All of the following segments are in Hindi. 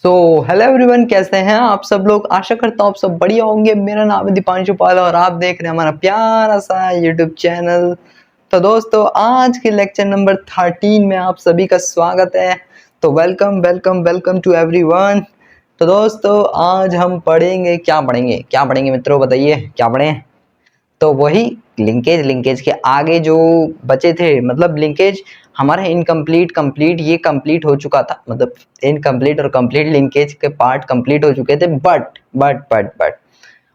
सो हेलो एवरीवन, कैसे हैं आप सब लोग। आशा करता हूँ आप सब बढ़िया होंगे। मेरा नाम है दीपांशु पाल और आप देख रहे हैं हमारा प्यारा सा यूट्यूब चैनल। तो दोस्तों, आज के लेक्चर नंबर 13 में आप सभी का स्वागत है। तो welcome welcome welcome to everyone. तो दोस्तों, आज हम क्या पढ़ेंगे मित्रों, बताइए क्या पढ़ें। तो वही लिंकेज के आगे जो बचे थे, मतलब लिंकेज हमारा इनकम्प्लीट कंप्लीट ये कंप्लीट हो चुका था, मतलब इनकम्प्लीट और कंप्लीट लिंकेज के पार्ट कंप्लीट हो चुके थे। बट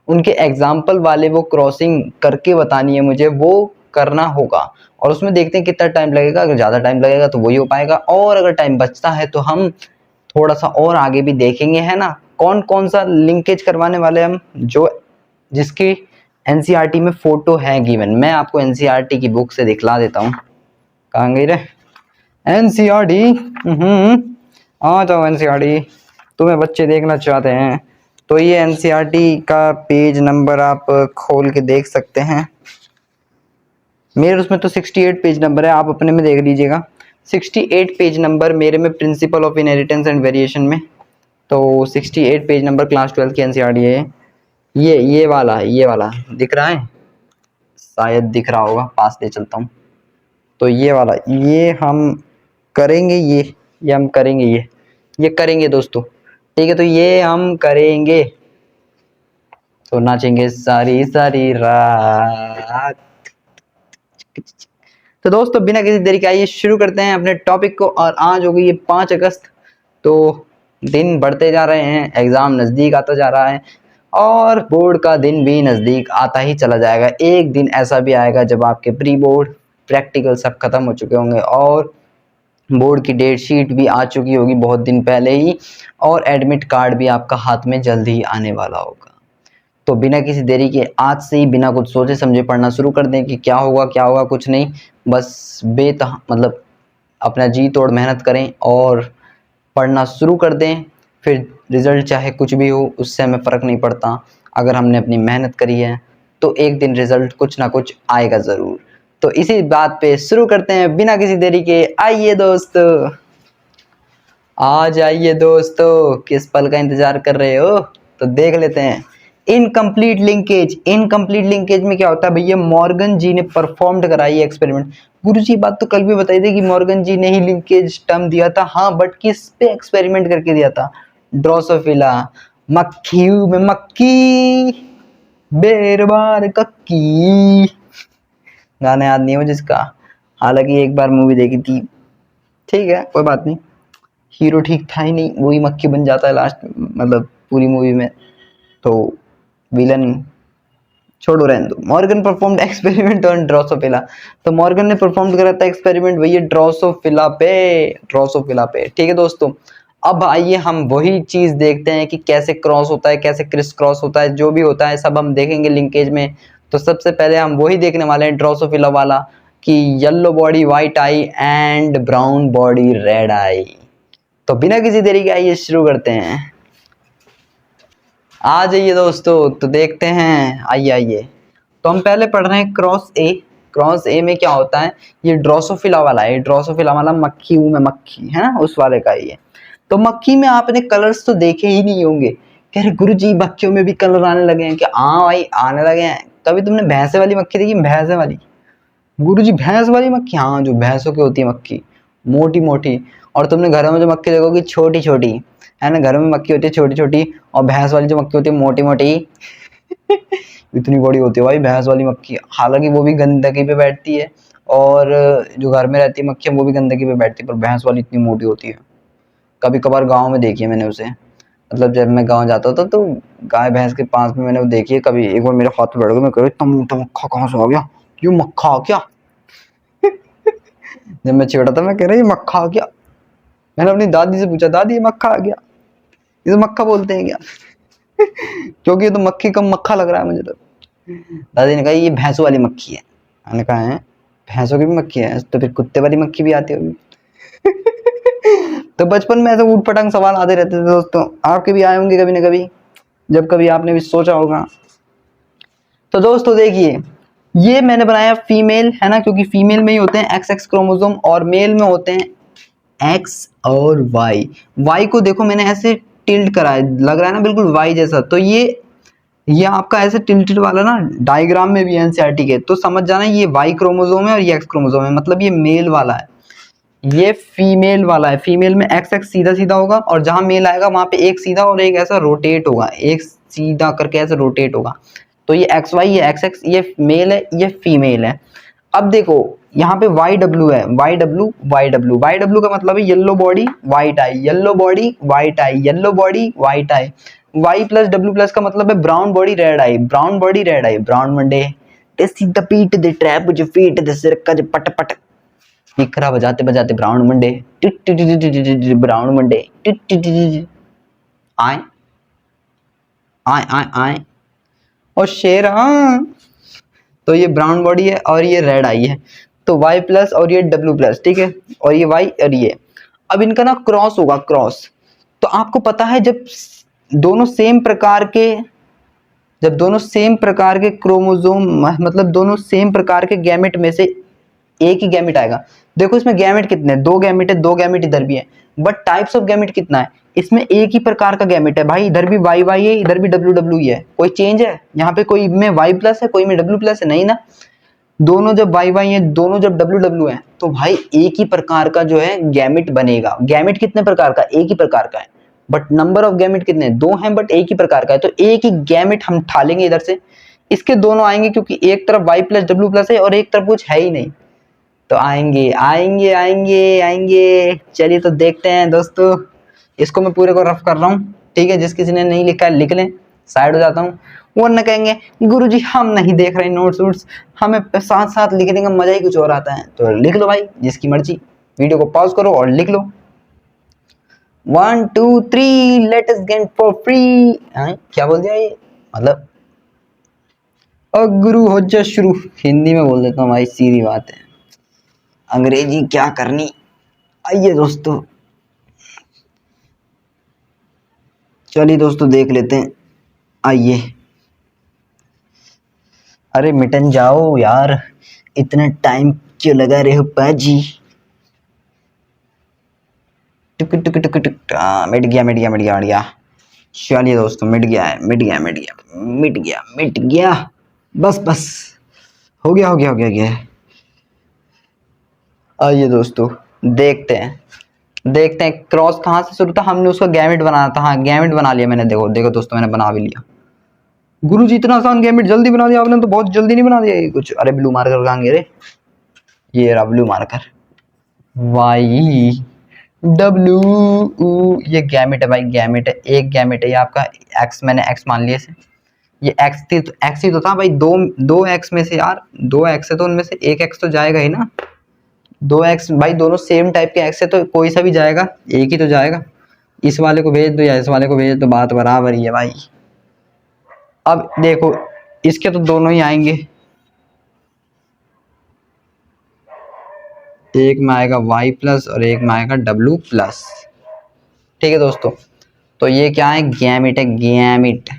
उनके एग्जाम्पल वाले वो क्रॉसिंग करके बतानी है मुझे, वो करना होगा। और उसमें देखते हैं कितना टाइम लगेगा। अगर ज़्यादा टाइम लगेगा तो वही हो पाएगा, और अगर टाइम बचता है तो हम थोड़ा सा और आगे भी देखेंगे, है ना। कौन कौन सा लिंकेज करवाने वाले हम, जो जिसकी एनसीईआरटी में फोटो है गिवन। मैं आपको एनसीईआरटी की बुक से दिखला देता हूँ। कहाँ गई रे एनसीईआरटी। आ जाओ एनसीईआरटी, तुम्हें बच्चे देखना चाहते हैं तो ये एनसीईआरटी का पेज नंबर आप खोल के देख सकते हैं। मेरे उसमें तो 68 पेज नंबर है, आप अपने में देख लीजिएगा। 68 पेज नंबर मेरे में principle of inheritance and variation में। तो 68 पेज नंबर क्लास 12 की एनसीईआरटी है। ये वाला दिख रहा है, शायद दिख रहा होगा, पास ले चलता हूँ। तो ये वाला ये हम करेंगे, ये हम करेंगे, ये करेंगे दोस्तों। ठीक है, तो ये हम करेंगे। तो नाचेंगे सारी सारी रात। तो दोस्तों, बिना किसी देरी के आइए शुरू करते हैं अपने टॉपिक को। और आज हो गई ये 5 अगस्त। तो दिन बढ़ते जा रहे हैं, एग्जाम नज़दीक आता जा रहा है और बोर्ड का दिन भी नज़दीक आता ही चला जाएगा। एक दिन ऐसा भी आएगा जब आपके प्री बोर्ड प्रैक्टिकल सब खत्म हो चुके होंगे और बोर्ड की डेट शीट भी आ चुकी होगी बहुत दिन पहले ही, और एडमिट कार्ड भी आपका हाथ में जल्द ही आने वाला होगा। तो बिना किसी देरी के आज से ही बिना कुछ सोचे समझे पढ़ना शुरू कर दें कि क्या होगा कुछ नहीं। बस मतलब अपना जी तोड़ मेहनत करें और पढ़ना शुरू कर दें। फिर रिज़ल्ट चाहे कुछ भी हो, उससे हमें फ़र्क नहीं पड़ता। अगर हमने अपनी मेहनत करी है तो एक दिन रिज़ल्ट कुछ ना कुछ आएगा ज़रूर। तो इसी बात पे शुरू करते हैं बिना किसी देरी के। आइए दोस्तों, आ जाइए दोस्तों, किस पल का इंतज़ार कर रहे हो। तो देख लेते हैं इनकम्प्लीट लिंकेज। इनकम्प्लीट लिंकेज में क्या होता है भैया, मॉर्गन जी ने परफॉर्म्ड कराई एक्सपेरिमेंट। गुरुजी बात तो कल भी बताई थी कि मॉर्गन जी ने ही लिंकेज टर्म दिया था। हाँ, बट किस पे एक्सपेरिमेंट करके दिया था? ड्रोसोफिला, मक्खी में मक्खी, बेर बार कक्की। गाना याद नहीं हो जिसका, हालांकि एक बार मूवी देखी थी। ठीक है, कोई बात नहीं। हीरो ठीक था ही नहीं, वही मक्खी बन जाता है लास्ट, मतलब पूरी मूवी में। तो विलन छोड़ो, रहने दो। Morgan performed experiment on Drosophila. तो मॉर्गन ने परफॉर्म करा था एक्सपेरिमेंट भैया ड्रोसोफिला पे। ठीक है दोस्तों, अब आइए हम वही चीज देखते हैं कि कैसे क्रॉस होता है, कैसे क्रिस क्रॉस होता है, जो भी होता है सब हम देखेंगे लिंकेज में। तो सबसे पहले हम वही देखने वाले हैं ड्रोसोफिला वाला, कि yellow body white eye and brown body red eye. तो बिना किसी देरी के आइए शुरू करते हैं। आ जाइए दोस्तों, तो देखते हैं। आइए तो हम पहले पढ़ रहे हैं क्रॉस ए। क्रॉस ए में क्या होता है, ये ड्रोसोफिला वाला है। ड्रोसोफिला वाला मक्खी में मक्खी है ना, उस वाले का ही है। तो मक्खी में आपने कलर्स तो देखे ही नहीं होंगे। कह रहे गुरुजी मक्खियों में भी कलर आने लगे हैं क्या? हाँ भाई, आने लगे हैं। कभी तुमने भैंसे वाली मक्खी देखी? भैंसे वाली गुरुजी, भैंस वाली मक्खी? हाँ, जो भैंसों की होती है मक्खी, मोटी मोटी। और तुमने घरों में जो मक्खी देखोगी छोटी छोटी, है ना। घरों में मक्खी होती है छोटी छोटी, और भैंस वाली जो मक्खी होती है मोटी मोटी। इतनी बड़ी होती है भाई भैंस वाली मक्खी। हालांकि वो भी गंदगी पे बैठती है, और जो घर में रहती है मक्खियाँ वो भी गंदगी पे बैठती है, पर भैंस वाली इतनी मोटी होती है। कभी कभार गाँव में देखी है मैंने उसे, मतलब जब मैं गाँव जाता था तो गाय भैंस के पास में मैंने वो देखी है। कभी एक बार मेरे हाथ में बैठ गया, मैं कह रहा इतना मोटा मक्खा कहाँ से आ गया, ये मक्खा आ क्या? जब मैं छोटा था मैं कह रहा ये मक्खा आ गया। मैंने अपनी दादी से पूछा, दादी ये मक्खा आ गया, इसे मक्खा बोलते हैं क्या? क्योंकि ये तो मक्खी कम मक्खा लग रहा है मुझे तो। दादी ने कहा ये भैंसों वाली मक्खी है। मैंने कहा है भैंसों की भी मक्खी है, तो फिर कुत्ते वाली मक्खी भी आती होगी। तो बचपन में ऐसे ऊट पटांग सवाल आते रहते थे दोस्तों, आपके भी आए होंगे कभी ना कभी, जब कभी आपने भी सोचा होगा। तो दोस्तों देखिए, ये मैंने बनाया फीमेल, है ना, क्योंकि फीमेल में ही होते हैं XX क्रोमोसोम और मेल में होते हैं X और Y। Y को देखो मैंने ऐसे टिल्ट करा है, लग रहा है ना बिल्कुल वाई जैसा। तो ये आपका ऐसे टिल्टेड वाला ना डायग्राम में भी है एनसीईआरटी के, तो समझ जाना ये वाई क्रोमोसोम है और ये एक्स क्रोमोसोम है, मतलब ये मेल वाला है, ये फीमेल वाला है। फीमेल में एक्स एक्स सीधा सीधा होगा और जहां मेल आएगा वहां पे एक सीधा और एक ऐसा रोटेट होगा, एक सीधा करके ऐसे रोटेट होगा। तो ये एक्स वाई, ये एक्स एक्स, ये मेल है, ये फीमेल है। अब देखो यहाँ पे वाई डब्ल्यू है, Y W Y W, Y W का मतलब है yellow body white eye, yellow body white eye, yellow body white eye. Y plus W plus का मतलब है brown body red eye, brown body red eye, brown मंडे सीधा पीट दे ट्रैप जो फीट दे सिर का पट पट बिखरा बजाते बजाते ब्राउन मंडे ब्राउन मंडे आए आए आए आए और शेर। हाँ, तो ये ब्राउन बॉडी है और ये रेड आई है, तो वाई प्लस और ये डब्ल्यू प्लस, ठीक है, और ये वाई और ये। अब इनका ना क्रॉस होगा, क्रॉस। तो आपको पता है जब दोनों सेम प्रकार के, जब दोनों सेम प्रकार के क्रोमोसोम, मतलब दोनों सेम प्रकार के गैमेट में से एक ही गैमेट आएगा। देखो इसमें गैमेट कितने हैं, दो गैमेट है, दो गैमेट इधर भी है, बट टाइप्स ऑफ गैमेट कितना है, इसमें एक ही प्रकार का गैमेट है भाई। इधर भी वाई वाई है, इधर भी डब्ल्यू डब्ल्यू है, कोई चेंज है यहाँ पे? कोई में वाई प्लस है, कोई में डब्ल्यू प्लस है, नहीं ना। दोनों जब वाई वाई है, दोनों जब डब्ल्यू डब्ल्यू है, तो भाई एक ही प्रकार का जो है गैमेट बनेगा। गैमेट कितने प्रकार का? एक ही प्रकार का है, बट नंबर ऑफ गैमेट कितने? दो हैं, बट एक ही प्रकार का है। तो एक ही गैमेट हम ठालेंगे इधर से, इसके दोनों आएंगे, क्योंकि एक तरफ वाई प्लस डब्ल्यू प्लस है और एक तरफ कुछ है ही नहीं। तो आएंगे आएंगे आएंगे आएंगे। चलिए तो देखते हैं दोस्तों, इसको मैं पूरे को रफ कर रहा हूँ, ठीक है। जिस किसी ने नहीं लिखा है लिख लें, साइड हो जाता हूँ। वो न कहेंगे गुरुजी हम नहीं देख रहे नोट्स वोट्स, हमें साथ साथ लिखने का मजा ही कुछ और आता है। तो लिख लो भाई, जिसकी मर्जी, वीडियो को पॉज करो और लिख लो। 1 2 3 let us get for free. क्या बोल दिया ये, मतलब गुरु हो जा शुरू। हिंदी में बोल देता हूँ भाई, सीधी बात है, अंग्रेजी क्या करनी। आइए दोस्तों, चलिए दोस्तों देख लेते हैं, आइए। अरे मिटन जाओ यार, इतना टाइम क्यों लगा रहे हो पाजी? टुक टुक टुक टुक, मिट गया मिट गया मिट गया मिट गया। चलिए दोस्तों, मिट गया है, मिट गया मिट गया मिट गया मिट गया, बस बस, हो गया हो गया हो गया गया। आइए दोस्तों देखते हैं, देखते हैं क्रॉस कहाँ से शुरू था। हमने उसका गैमेट बनाना था, हाँ गैमेट बना लिया मैंने। देखो देखो दोस्तों, मैंने बना भी लिया। गुरुजी इतना आसान गैमेट जल्दी बना दिया आपने, तो बहुत जल्दी नहीं बना दिया ये कुछ। अरे ब्लू मार्कर कहाँ गए रे, ये रहा ब्लू मार्कर, वाई डब्ल्यू, ये गैमेट है भाई, गैमेट है, एक गैमेट है ये आपका एक्स, मैंने एक्स मान लिया इसे। ये एक्स थी तो एक्स ही तो था भाई, दो दो एक्स में से यार, दो एक्स है तो उनमें से एक एक्स तो जाएगा ही ना। दो एक्स भाई, दोनों सेम टाइप के एक्स है तो कोई सा भी जाएगा, एक ही तो जाएगा। इस वाले को भेज दो या इस वाले को भेज दो, बात बराबर ही है भाई। अब देखो इसके तो दोनों ही आएंगे, एक में आएगा वाई प्लस और एक में आएगा डब्ल्यू प्लस, ठीक है दोस्तों। तो ये क्या है, गैमेट है, गैमेट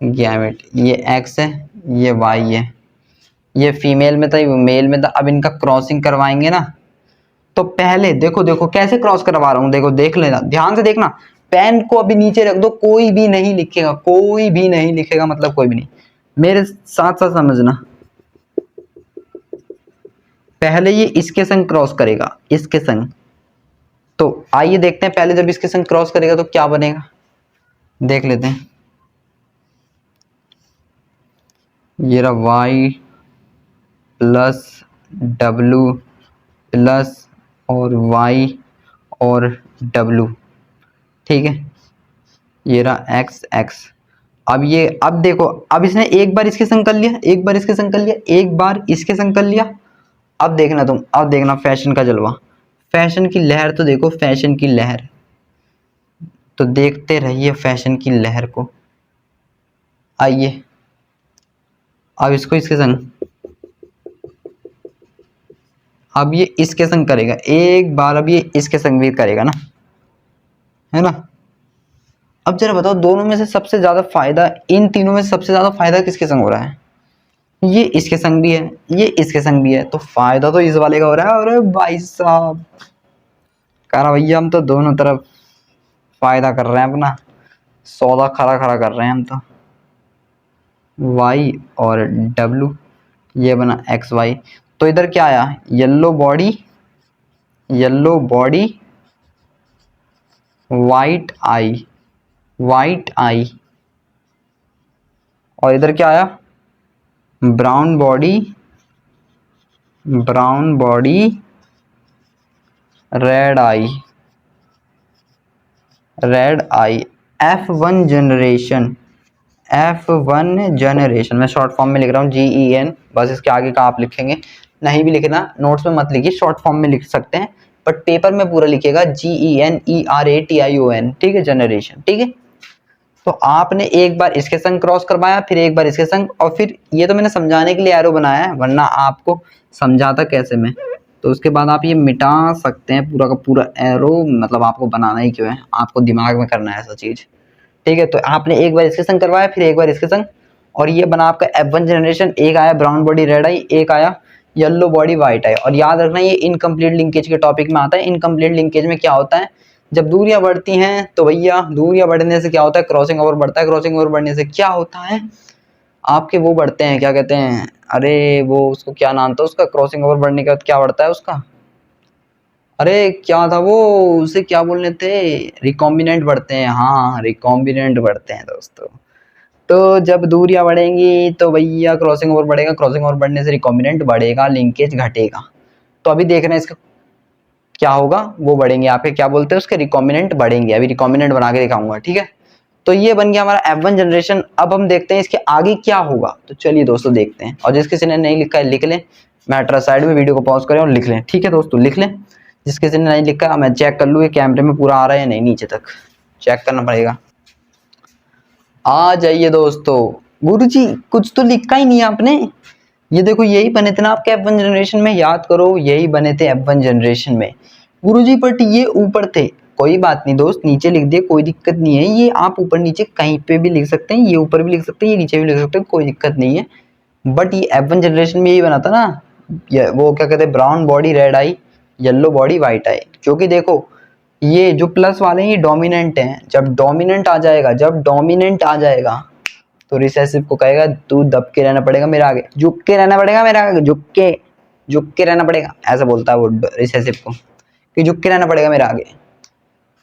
गैमेट। ये एक्स है, ये वाई है, ये फीमेल में था, ये मेल में था। अब इनका क्रॉसिंग करवाएंगे ना, तो पहले देखो देखो कैसे क्रॉस करवा रहा हूँ, देखो देख लेना, ध्यान से देखना। पेन को अभी नीचे रख दो, कोई भी नहीं लिखेगा, कोई भी नहीं लिखेगा, मतलब कोई भी नहीं, मेरे साथ साथ समझना। पहले ये इसके संग क्रॉस करेगा, इसके संग। तो आइए देखते हैं, पहले जब इसके संग क्रॉस करेगा तो क्या बनेगा, देख लेते हैं। ये रहा वाई प्लस डब्ल्यू प्लस और वाई और डब्ल्यू, ठीक है। ये रहा एक्स एक्स। अब ये, अब देखो, अब इसने एक बार इसके संग कर लिया, एक बार इसके संग कर लिया, एक बार इसके संग कर लिया। अब देखना तुम, अब देखना फैशन का जलवा, फैशन की लहर। तो देखो फैशन की लहर, तो देखते रहिए फैशन की लहर को। आइए अब इसको इसके संग, अब ये इसके संग करेगा एक बार, अब ये इसके संग भी करेगा ना, है ना। अब जरा बताओ, दोनों में से सबसे ज्यादा फायदा, इन तीनों में से सबसे ज्यादा फायदा किसके संग हो रहा है? ये इसके संग भी है, ये इसके संग भी है, तो फायदा तो इस वाले का हो रहा है। अरे भाई साहब, कह रहा भैया हम तो दोनों तरफ फायदा कर रहे हैं अपना, सौदा खरा खरा कर रहे हैं हम तो। वाई और डब्लू, ये बना एक्स वाई। तो इधर क्या आया, yellow body, yellow body white eye, white eye. और इधर क्या आया, brown body, brown body red eye, red eye. F1 generation, F1 generation, मैं शॉर्ट फॉर्म में लिख रहा हूँ GEN, बस इसके आगे का आप लिखेंगे, नहीं भी लिखना नोट्स में मत लिखिए, शॉर्ट फॉर्म में लिख सकते हैं, बट पेपर में पूरा लिखिएगा GENERATION, ठीक है, जनरेशन, ठीक है। तो आपने एक बार इसके संग क्रॉस करवाया, फिर एक बार इसके संग, और फिर ये तो मैंने समझाने के लिए एरो बनाया है, वरना आपको समझाता कैसे मैं। तो उसके बाद आप ये मिटा सकते हैं पूरा का पूरा एरो, मतलब आपको बनाना ही क्यों है, आपको दिमाग में करना है ऐसा चीज, ठीक है। तो आपने एक बार इसके संग करवाया, फिर एक बार इसके संग, और ये बना आपका F1 जनरेशन। एक आया ब्राउन बॉडी रेड आई, एक आया येलो बॉडी वाइट आई। और याद रखना ये इनकम्प्लीट लिंकेज के टॉपिक में आता है। इनकम्प्लीट लिंकेज में क्या होता है, जब दूरियां बढ़ती हैं तो भैया दूरियां बढ़ने से क्या होता है, क्रॉसिंग ओवर बढ़ता है। क्रॉसिंग ओवर बढ़ने से क्या होता है, आपके वो बढ़ते हैं, क्या कहते हैं, अरे वो उसको क्या नाम था उसका, क्रॉसिंग ओवर बढ़ने के बाद क्या बढ़ता है उसका, अरे क्या था वो, उसे क्या बोलने थे, रिकॉम्बिनेंट बढ़ते हैं, हाँ रिकॉम्बिनेंट बढ़ते हैं दोस्तों। तो जब दूरियां बढ़ेंगी तो भैया क्रॉसिंग ओवर बढ़ेगा, क्रॉसिंग ओवर बढ़ने से रिकॉम्बिनेंट बढ़ेगा, लिंकेज घटेगा। तो अभी देख रहे हैं इसका क्या होगा, वो बढ़ेंगे आपके, क्या बोलते हैं उसके, रिकॉम्बिनेंट बढ़ेंगे। अभी रिकॉम्बिनेंट बना के दिखाऊंगा, ठीक है। तो ये बन गया हमारा F1 जनरेशन। अब हम देखते हैं इसके आगे क्या होगा, तो चलिए दोस्तों देखते हैं। और जिस किसी ने नहीं लिखा है लिख लें, मैटर साइड में वीडियो को पॉज करें और लिख लें, ठीक है दोस्तों, लिख लें। जिस किसी ने नहीं लिखा है मैं चेक कर लूँ ये कैमरे में पूरा आ रहा है या नहीं, नीचे तक चेक करना पड़ेगा। आ जाइए दोस्तों। गुरुजी कुछ तो लिखा ही नहीं आपने, ये देखो यही बने थे ना आपके F1 जनरेशन में, याद करो यही बने थे F1 जनरेशन में गुरुजी, बट ये ऊपर थे। कोई बात नहीं दोस्त, नीचे लिख दिए, कोई दिक्कत नहीं है, ये आप ऊपर नीचे कहीं पे भी लिख सकते हैं, ये ऊपर भी लिख सकते हैं, ये नीचे भी लिख सकते हैं, कोई दिक्कत नहीं है। बट ये F1 जनरेशन में यही बना था ना, ये वो क्या कहते हैं, brown body red eye, yellow body white आई। क्योंकि देखो ये जो प्लस वाले हैं ये डोमिनेंट हैं, जब डोमिनेंट आ जाएगा, जब डोमिनेंट आ जाएगा तो रिसेसिव को कहेगा तू दब के रहना पड़ेगा मेरे आगे, झुक के रहना पड़ेगा मेरे आगे, झुक के रहना पड़ेगा, ऐसा बोलता है वो रिसेसिव को कि झुक के रहना पड़ेगा मेरे आगे।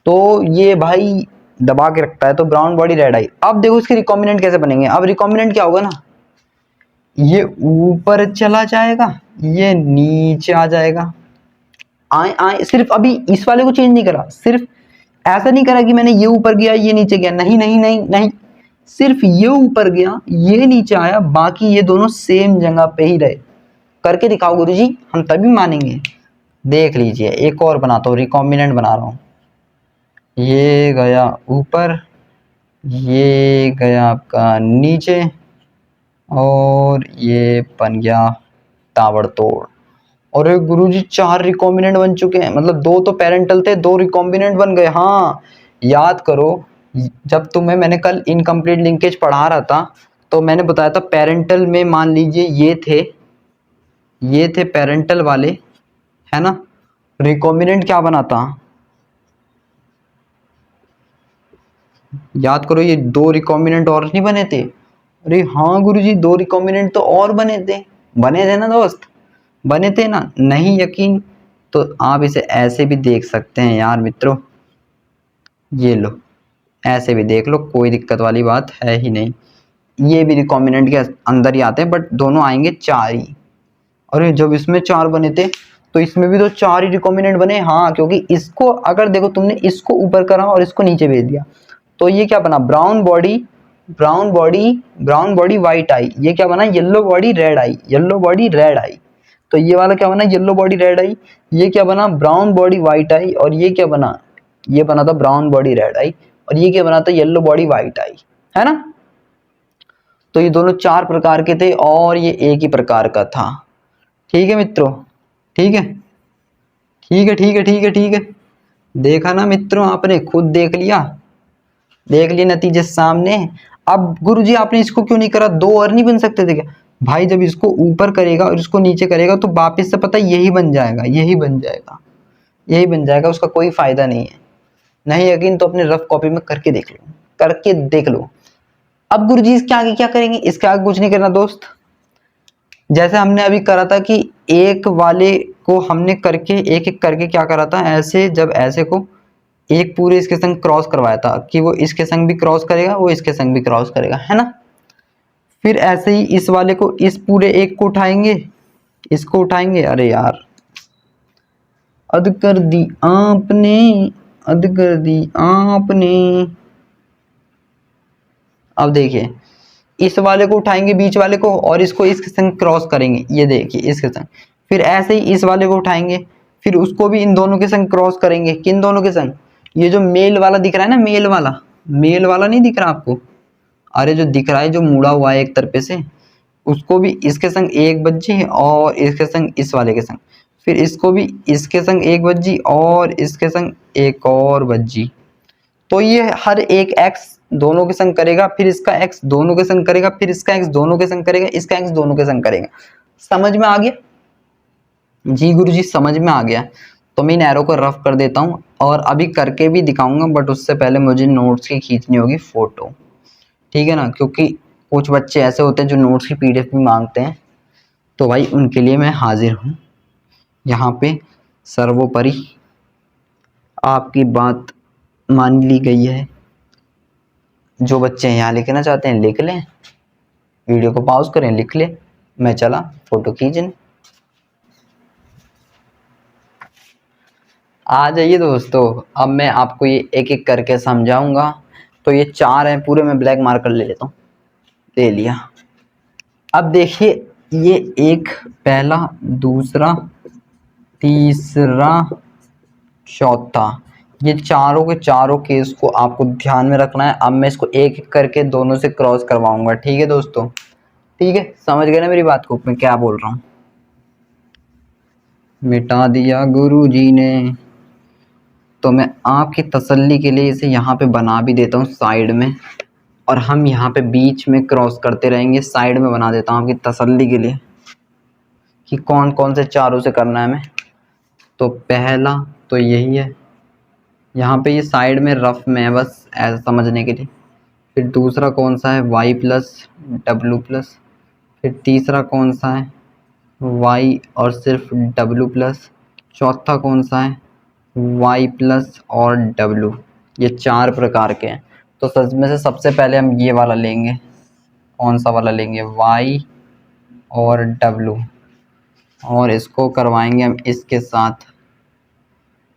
तो ये भाई दबा के रखता है, तो ब्राउन बॉडी रेड आई। अब देखो इसके रिकॉम्बिनेंट कैसे बनेंगे। अब रिकॉम्बिनेंट क्या होगा ना, ये ऊपर चला जाएगा, ये नीचे आ जाएगा, आए आए। सिर्फ अभी इस वाले को चेंज नहीं करा, सिर्फ ऐसा नहीं करा कि मैंने ये ऊपर गया ये नीचे गया, नहीं नहीं नहीं नहीं, सिर्फ ये ऊपर गया ये नीचे आया, बाकी ये दोनों सेम जगह पे ही रहे। करके दिखाओ गुरुजी, हम तभी मानेंगे। देख लीजिए एक और बनाता हूँ, रिकॉम्बिनेंट बना रहा हूँ। ये गया ऊपर, ये गया आपका नीचे, और ये बन गया ताबड़तोड़। और गुरुजी 4 रिकॉम्बिनेंट बन चुके हैं, मतलब 2 तो पेरेंटल थे, 2 रिकॉम्बिनेंट बन गए। हाँ याद करो, जब तुम्हें मैंने कल इनकम्प्लीट लिंकेज पढ़ा रहा था तो मैंने बताया था पेरेंटल में मान लीजिए ये थे पेरेंटल वाले, है ना। रिकॉम्बिनेंट क्या बना था, याद करो, ये 2 रिकॉम्बिनेंट और नहीं बने थे। अरे हाँ गुरुजी 2 रिकॉम्बिनेंट तो और बने थे ना दोस्त, बने थे ना। नहीं यकीन तो आप इसे ऐसे भी देख सकते हैं यार मित्रों, ये लो ऐसे भी देख लो, कोई दिक्कत वाली बात है ही नहीं। ये भी रिकॉम्बिनेंट के अंदर ही आते हैं, बट दोनों आएंगे 4 ही। अरे जब इसमें 4 बने थे तो इसमें भी तो 4 ही रिकॉम्बिनेंट बने। हाँ क्योंकि इसको अगर देखो तुमने इसको ऊपर करा और इसको नीचे भेज दिया तो ये क्या बना, ब्राउन बॉडी वाइट आई। ये क्या बना, yellow body red eye, yellow body red eye. तो ये वाला क्या बना, येलो बॉडी रेड आई। ये क्या बना, ब्राउन बॉडी वाइट आई। और ये क्या बना, ये बना था ब्राउन बॉडी रेड आई। और ये क्या बना था, येलो बॉडी वाइट आई, है ना। तो ये दोनों 4 प्रकार के थे और ये एक ही प्रकार का था। ठीक है मित्रों, ठीक है ठीक है ठीक है ठीक है ठीक है। देखा ना मित्रों, आपने खुद देख लिया नतीजे सामने। अब गुरुजी आपने इसको क्यों नहीं करा, 2 और नहीं बन सकते थे क्या भाई। जब इसको ऊपर करेगा और इसको नीचे करेगा तो वापिस से पता यही बन जाएगा, यही बन जाएगा, उसका कोई फायदा नहीं है। नहीं यकीन तो अपने रफ कॉपी में करके देख लो, करके देख लो। अब गुरुजी इसके आगे क्या करेंगे? इसके आगे कुछ नहीं करना दोस्त। जैसे हमने अभी करा था कि एक वाले को हमने करके एक एक करके क्या करा था, ऐसे जब ऐसे को एक पूरे इसके संग क्रॉस करवाया था कि वो इसके संग भी क्रॉस करेगा, वो इसके संग भी क्रॉस करेगा, है ना। फिर ऐसे ही इस वाले को, इस पूरे एक को उठाएंगे, इसको उठाएंगे। अरे यार अद कर दी आपने, अद कर दी आपने। अब देखिए इस वाले को उठाएंगे बीच वाले को और इसको इसके संग क्रॉस करेंगे, ये देखिए इसके संग। फिर ऐसे ही इस वाले को उठाएंगे, फिर उसको भी इन दोनों के संग क्रॉस करेंगे। किन दोनों के संग? ये जो मेल वाला दिख रहा है ना, मेल वाला नहीं दिख रहा आपको? अरे जो दिख रहा है, जो मुड़ा हुआ है एक तरफे से, उसको भी इसके संग एक बज्जी और इसके संग इस वाले के संग। फिर इसको भी इसके संग एक बज्जी और इसके संग एक और बज्जी। तो ये हर एक एक्स दोनों के संग करेगा, फिर इसका एक्स दोनों के संग करेगा, फिर इसका एक्स दोनों के संग करेगा, इसका एक्स दोनों के संग करेगा। समझ में आ गया? जी गुरुजी समझ में आ गया। तो मैं इन एरो को रफ कर देता हूँ और अभी करके भी दिखाऊंगा, बट उससे पहले मुझे नोट्स की खींचनी होगी फोटो, ठीक है ना, क्योंकि कुछ बच्चे ऐसे होते हैं जो नोट्स की पीडीएफ भी मांगते हैं। तो भाई उनके लिए मैं हाजिर हूँ यहाँ पे। सर्वोपरि आपकी बात मान ली गई है। जो बच्चे यहाँ लिखना चाहते हैं लिख लें, वीडियो को पॉज करें, लिख लें, मैं चला फोटो खींचने। आ जाइए दोस्तों, अब मैं आपको ये एक एक करके समझाऊंगा। तो ये 4 हैं पूरे, मैं ब्लैक मार्कर ले लेता हूँ। ले लिया। अब देखिए ये एक, पहला, दूसरा, तीसरा, चौथा, ये चारों के चारों केस को आपको ध्यान में रखना है। अब मैं इसको एक एक करके दोनों से क्रॉस करवाऊंगा, ठीक है दोस्तों? ठीक है, समझ गए ना मेरी बात को, मैं क्या बोल रहा हूँ? मिटा दिया गुरुजी ने। तो मैं आपकी तसल्ली के लिए इसे यहाँ पे बना भी देता हूँ साइड में, और हम यहाँ पे बीच में क्रॉस करते रहेंगे। साइड में बना देता हूँ आपकी तसल्ली के लिए कि कौन कौन से चारों से करना है हमें। तो पहला तो यही है, यहाँ पे ये साइड में रफ में है बस ऐसा समझने के लिए। फिर दूसरा कौन सा है? y plus W plus. फिर तीसरा कौन सा है? y और सिर्फ w प्लस। चौथा कौन सा है? y प्लस और w। ये 4 प्रकार के हैं। तो सच में से सबसे पहले हम ये वाला लेंगे। कौन सा वाला लेंगे? y और w, और इसको करवाएंगे हम इसके साथ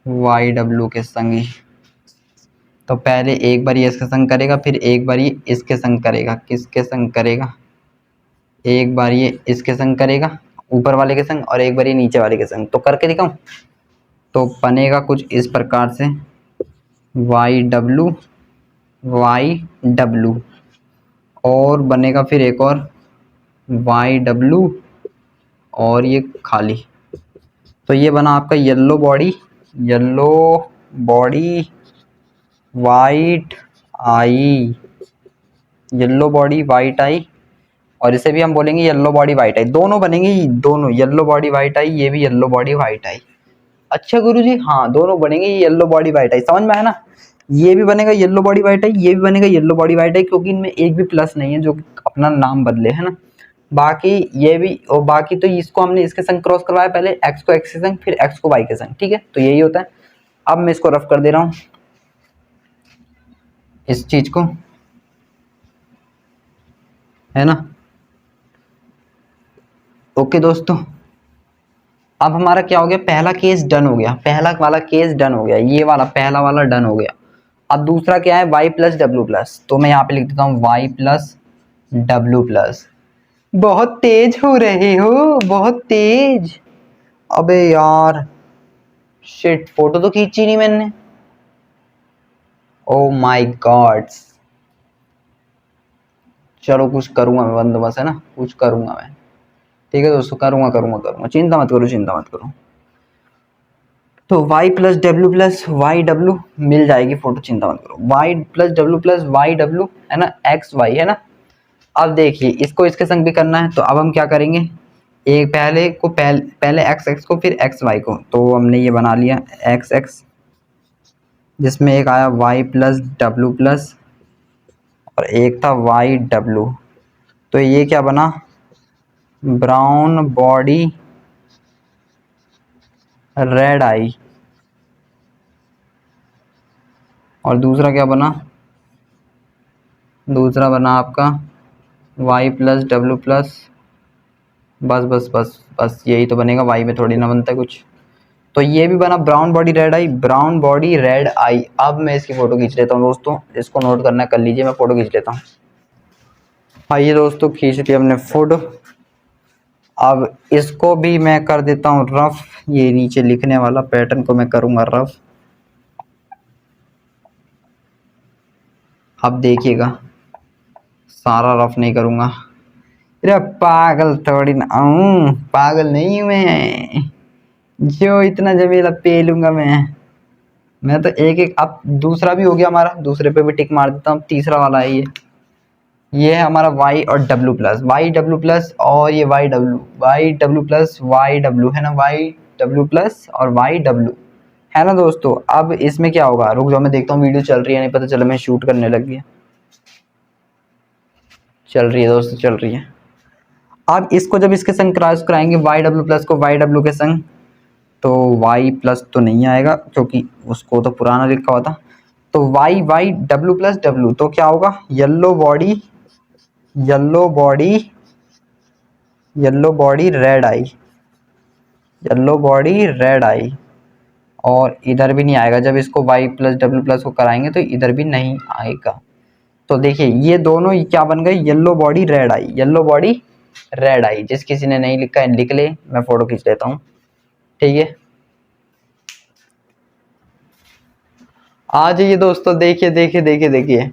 y w के संग ही। तो पहले एक बार ये इसके संग करेगा, फिर एक बार ये इसके संग करेगा। किसके संग करेगा? एक बार ये इसके संग करेगा ऊपर वाले के संग, और एक बार ये नीचे वाले के संग। तो करके दिखाऊं? तो बनेगा कुछ इस प्रकार से, वाई डब्लू, और बनेगा फिर एक और वाई डब्लू, और ये खाली। तो ये बना आपका येलो बॉडी वाइट आई, येलो बॉडी वाइट आई, और इसे भी हम बोलेंगे येलो बॉडी वाइट आई। दोनों बनेंगे, दोनों येलो बॉडी वाइट आई, ये भी येलो बॉडी वाइट आई। अच्छा गुरुजी, हाँ दोनों बनेंगे येलो बॉडी वाइट आई, समझ में आया ना? ये भी बनेगा येलो बॉडी वाइट आई, ये भी बनेगा येलो बॉडी वाइट आई, क्योंकि इनमें एक भी प्लस नहीं है जो अपना नाम बदले, है ना। बाकी ये भी, और बाकी तो इसको हमने इसके संग क्रॉस करवाया, पहले एक्स को एक्स के संग, फिर एक्स को वाई के संग, ठीक है। तो यही होता है। अब मैं इसको रफ कर दे रहा हूँ इस चीज को, है ना। ओके दोस्तों, अब हमारा क्या हो गया? पहला केस डन हो गया, पहला वाला केस डन हो गया, ये वाला पहला वाला डन हो गया। अब दूसरा क्या है? y plus W plus. तो मैं यहाँ पे लिख देता हूँ y प्लस डब्ल्यू प्लस। बहुत तेज हो रहे हो, बहुत तेज। अबे यार शिट, फोटो तो खींची नहीं मैंने। Oh my God. चलो कुछ करूंगा मैं बंदोबस्त, है ना, कुछ करूंगा मैं। ठीक है दोस्तों, करूंगा, चिंता मत करो। तो y plus W plus Y W मिल जाएगी फोटो, चिंता मत करो। y plus W plus Y W, है ना, एक्स वाई, है ना। अब देखिए इसको इसके संग भी करना है, तो अब हम क्या करेंगे? एक पहले एक्स एक्स को, फिर एक्स वाई को। तो हमने ये बना लिया एक्स एक्स जिसमें एक आया वाई प्लस डब्लू प्लस और एक था वाई डब्लू। तो ये क्या बना, ब्राउन बॉडी रेड आई। और दूसरा क्या बना, दूसरा बना आपका वाई प्लस डब्लू प्लस। बस बस बस बस यही तो बनेगा, वाई में थोड़ी ना बनता है कुछ। तो ये भी बना brown body red eye, brown body red आई। अब मैं इसकी फोटो खींच लेता हूँ दोस्तों, इसको नोट करना कर लीजिए, मैं फोटो खींच लेता हूँ। आइए दोस्तों, खींच लिया हमने फोटो। अब इसको भी मैं कर देता हूँ रफ। ये नीचे लिखने वाला पैटर्न को मैं करूँगा रफ। अब देखिएगा, सारा रफ नहीं करूँगा। अरे पागल थोड़ी ना हूँ, पागल नहीं हूँ मैं जो इतना जमेला पे लूंगा मैं तो एक एक। अब दूसरा भी हो गया हमारा, दूसरे पे भी टिक मार देता हूँ। तीसरा वाला है ये है हमारा वाई और W plus, Y W plus और ये Y W, Y W plus Y W है ना, वाई डब्लू प्लस और वाई डब्लू है ना दोस्तों। अब इसमें क्या होगा, रुक जाओ मैं देखता हूँ वीडियो चल रही है, नहीं पता चला मैं शूट करने लग गया। चल रही है दोस्तों, चल रही है। अब इसको जब इसके संग क्रॉस कराएंगे, वाई डब्लू प्लस को वाई डब्लू के संग, तो वाई प्लस तो नहीं आएगा क्योंकि उसको तो पुराना लिखा हुआ था। तो Y Y W plus W, तो क्या होगा, yellow body, yellow body, yellow body red eye, yellow body red eye. और इधर भी नहीं आएगा, जब इसको वाई प्लस डब्लू प्लस को कराएंगे तो इधर भी नहीं आएगा। तो देखिए ये दोनों क्या बन गए, yellow body red eye, yellow body red आई। जिस किसी ने नहीं लिखा है लिख ले, मैं फोटो खींच लेता हूँ, ठीक है। आ जाइए दोस्तों, देखिए देखिए देखिए देखिए।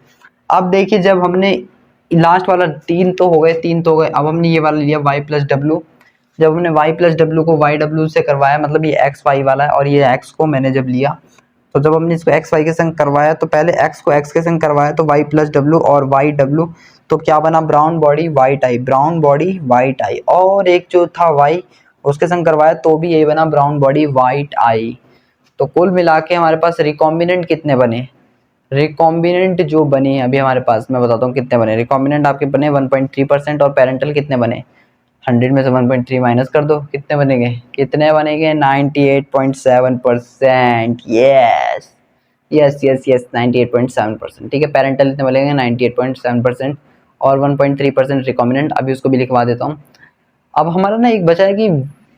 अब देखिए जब हमने लास्ट वाला तीन तो हो गए, तीन तो हो गए। अब हमने ये वाला लिया वाई प्लस डब्लू। जब हमने वाई प्लस डब्लू को वाई डब्लू से करवाया, मतलब ये एक्स वाई वाला है और ये एक्स को मैंने जब लिया, तो जब हमने इसको एक्स वाई के संग करवाया तो पहले एक्स को एक्स के संग करवाया तो वाई प्लस डब्लू और वाई डब्लू। तो क्या बना, ब्राउन बॉडी वाइट आई, ब्राउन बॉडी वाइट आई। और एक जो था वाई, उसके संग करवाया तो भी यही बना, ब्राउन बॉडी वाइट आई। तो कुल मिला के हमारे पास रिकॉम्बिनेंट कितने बने, रिकॉम्बिनेंट जो बने हैं अभी हमारे पास, मैं बताता हूँ कितने बने। रिकॉम्बिनेंट आपके बने 1.3% और पेरेंटल कितने बने, 100 में से 1.3 माइनस कर दो, कितने बनेंगे, कितने बनेंगे, 98.7%। यस यस यस यस 98.7%, ठीक है। पेरेंटल इतने बनेंगे 98.7% और 1.3% रिकॉम्बिनेंट। अभी उसको भी लिखवा देता हूँ। अब हमारा ना एक बचा है कि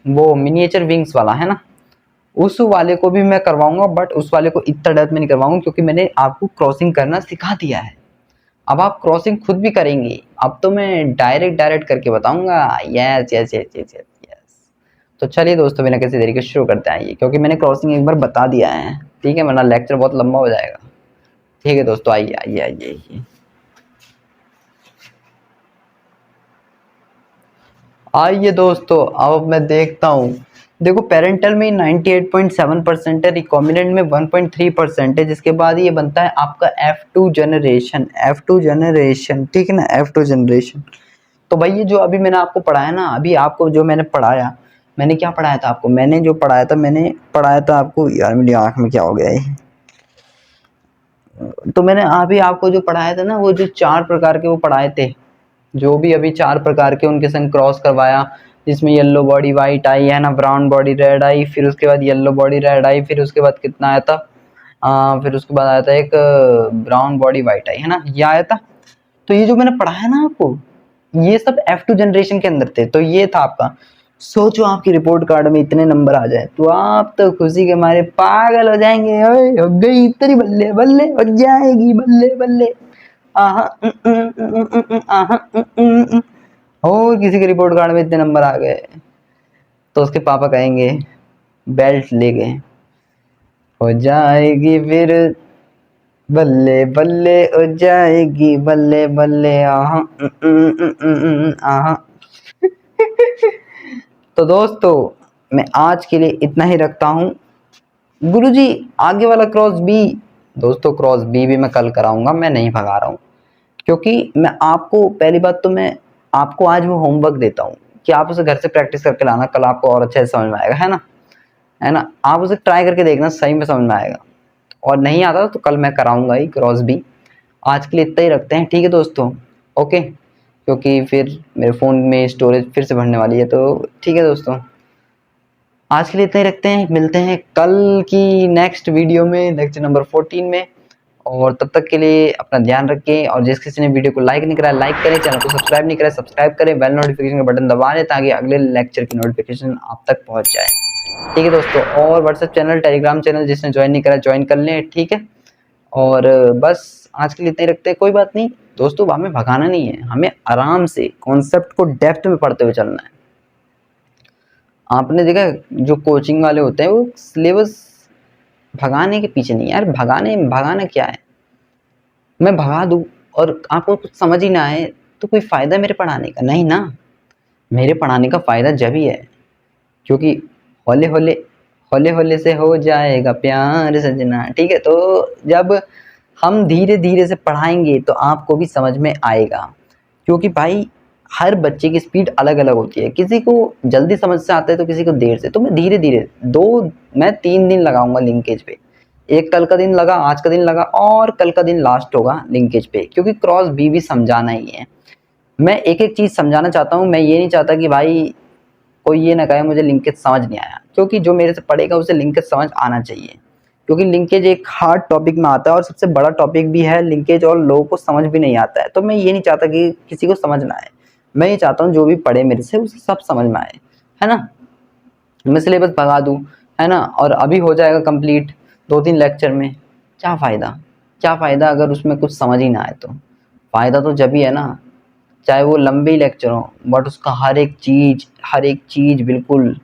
वो मिनिएचर विंग्स वाला है ना, उस वाले को भी मैं करवाऊंगा, बट उस वाले को इतना डेप्थ में नहीं करवाऊंगा क्योंकि मैंने आपको क्रॉसिंग करना सिखा दिया है। अब आप क्रॉसिंग खुद भी करेंगे, अब तो मैं डायरेक्ट डायरेक्ट करके बताऊंगा। Yes yes yes yes yes yes. तो चलिए दोस्तों, बिना किसी तरीके शुरू करते हैं, क्योंकि मैंने क्रॉसिंग एक बार बता दिया है, ठीक है, वरना लेक्चर बहुत लंबा हो जाएगा। ठीक है दोस्तों, आइए आइए आइए आइए आइए दोस्तों। अब मैं देखता हूँ, देखो पेरेंटल में 98.7% है, रिकॉम्बिनेंट में 1.3% है, जिसके बाद ये बनता है आपका F2 जनरेशन, F2 जनरेशन, ठीक है ना, F2 जनरेशन। तो भाई ये जो अभी मैंने आपको पढ़ाया ना, अभी आपको जो मैंने पढ़ाया, मैंने क्या पढ़ाया था आपको, मैंने जो पढ़ाया था, मैंने पढ़ाया था आपको, यार मेरी आँख में क्या हो गया है। तो मैंने अभी आपको जो पढ़ाया था ना, वो जो 4 प्रकार के वो पढ़ाए थे, जो भी अभी 4 प्रकार के उनके संग क्रॉस करवाया, जिसमें येलो बॉडी वाइट आई है ना, ब्राउन बॉडी रेड आई, फिर उसके बाद येलो बॉडी रेड आई, फिर उसके बाद कितना आया था, फिर उसके बाद आया था एक ब्राउन बॉडी वाइट आई है ना, ये आया था। तो ये जो मैंने पढ़ाया ना आपको, ये सब F2 जनरेशन के अंदर थे। तो ये था आपका, सोचो आपकी रिपोर्ट कार्ड में इतने नंबर आ जाए तो आप तो खुशी के मारे पागल हो जाएंगे। ओए हो गई इतनी, बल्ले बल्ले हो जाएगी, बल्ले बल्ले। आहा आहा और किसी के रिपोर्ट कार्ड में इतने नंबर आ गए तो उसके पापा कहेंगे बेल्ट ले गए, हो जाएगी फिर बल्ले बल्ले, हो जाएगी बल्ले बल्ले। आहा आहा। तो दोस्तों, मैं आज के लिए इतना ही रखता हूँ। गुरुजी आगे वाला क्रॉस बी, दोस्तों क्रॉस बी भी मैं कल कराऊंगा, मैं नहीं भगा रहा हूँ, क्योंकि मैं आपको पहली बात तो मैं आपको आज वो होमवर्क देता हूँ कि आप उसे घर से प्रैक्टिस करके लाना, कल आपको और अच्छे से समझ में आएगा, है ना, है ना। आप उसे ट्राई करके देखना, सही में समझ में आएगा। और नहीं आता तो कल मैं कराऊंगा ही क्रॉस भी। आज के लिए इतना ही रखते हैं, ठीक है दोस्तों, ओके, क्योंकि फिर मेरे फ़ोन में स्टोरेज फिर से भरने वाली है। तो ठीक है दोस्तों, आज के लिए इतना ही रखते हैं, मिलते हैं कल की नेक्स्ट वीडियो में, लेक्चर नंबर 14 में। और तब तक के लिए अपना ध्यान रखें, और जिस किसी ने वीडियो को लाइक नहीं करा लाइक करें, चैनल को सब्सक्राइब नहीं करा सब्सक्राइब करें, बेल नोटिफिकेशन का बटन दबा दें ताकि अगले लेक्चर की नोटिफिकेशन आप तक पहुंच जाए, ठीक है दोस्तों। और व्हाट्सएप चैनल, टेलीग्राम चैनल जिसने ज्वाइन नहीं करा ज्वाइन कर लें, ठीक है। और बस आज के लिए इतना ही रखते हैं, कोई बात नहीं दोस्तों, हमें भगाना नहीं है, हमें आराम से कॉन्सेप्ट को डेप्थ में पढ़ते हुए चलना है। आपने देखा जो कोचिंग वाले होते हैं वो सिलेबस भगाने के पीछे नहीं, यार भगाना क्या है, मैं भगा दूं और आपको कुछ समझ ही ना आए तो कोई फायदा मेरे पढ़ाने का नहीं ना। मेरे पढ़ाने का फायदा जब ही है क्योंकि होले होले होले होले से हो जाएगा प्यार सजना, ठीक है। तो जब हम धीरे धीरे से पढ़ाएंगे तो आपको भी समझ में आएगा, क्योंकि भाई हर बच्चे की स्पीड अलग अलग होती है, किसी को जल्दी समझ से आता है तो किसी को देर से। तो मैं धीरे धीरे मैं 3 दिन लगाऊंगा लिंकेज पे, एक कल का दिन लगा, आज का दिन लगा, और कल का दिन लास्ट होगा लिंकेज पे, क्योंकि क्रॉस बी भी समझाना ही है। मैं एक एक चीज समझाना चाहता हूँ, मैं ये नहीं चाहता कि भाई कोई ये ना कहे मुझे लिंकेज समझ नहीं आया, क्योंकि जो मेरे से पढ़ेगा उसे लिंकेज समझ आना चाहिए, क्योंकि लिंकेज एक हार्ड टॉपिक में आता है और सबसे बड़ा टॉपिक भी है लिंकेज, और लोगों को समझ भी नहीं आता है। तो मैं ये नहीं चाहता कि किसी को समझ ना आए, मैं ये चाहता हूँ जो भी पढ़े मेरे से उसे सब समझ में आए, है ना। मैं सिलेबस भगा दूँ, है ना, और अभी हो जाएगा कंप्लीट 2-3 लेक्चर में, क्या फ़ायदा, क्या फ़ायदा अगर उसमें कुछ समझ ही ना आए। तो फ़ायदा तो जब ही है ना, चाहे वो लंबे ही लेक्चर हो बट उसका हर एक चीज़ बिल्कुल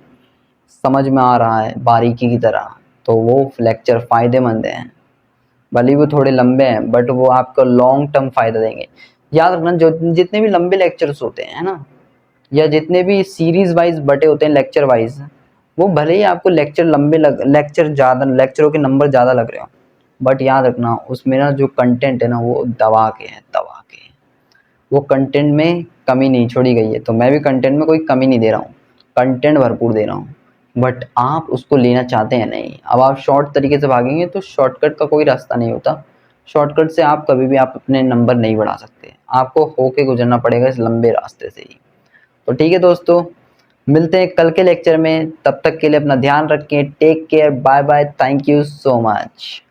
समझ में आ रहा है बारीकी की तरह, तो वो लेक्चर फ़ायदेमंद हैं। भले ही वो थोड़े लंबे हैं बट वो आपको लॉन्ग टर्म फ़ायदा देंगे। याद रखना, जो जितने भी लंबे लेक्चर्स होते हैं, है ना, या जितने भी सीरीज वाइज बटे होते हैं लेक्चर वाइज, वो भले ही आपको लेक्चरों के नंबर ज़्यादा लग रहे हो, बट याद रखना उसमें ना जो कंटेंट है ना वो दबा के है, वो कंटेंट में कमी नहीं छोड़ी गई है। तो मैं भी कंटेंट में कोई कमी नहीं दे रहा हूँ, कंटेंट भरपूर दे रहा हूँ, बट आप उसको लेना चाहते हैं नहीं। अब आप शॉर्ट तरीके से भागेंगे तो शॉर्टकट का कोई रास्ता नहीं होता, शॉर्टकट से आप कभी भी आप अपने नंबर नहीं बढ़ा सकते, आपको होके गुजरना पड़ेगा इस लंबे रास्ते से ही। तो ठीक है दोस्तों, मिलते हैं कल के लेक्चर में, तब तक के लिए अपना ध्यान रखें, take care, bye bye, thank you so much.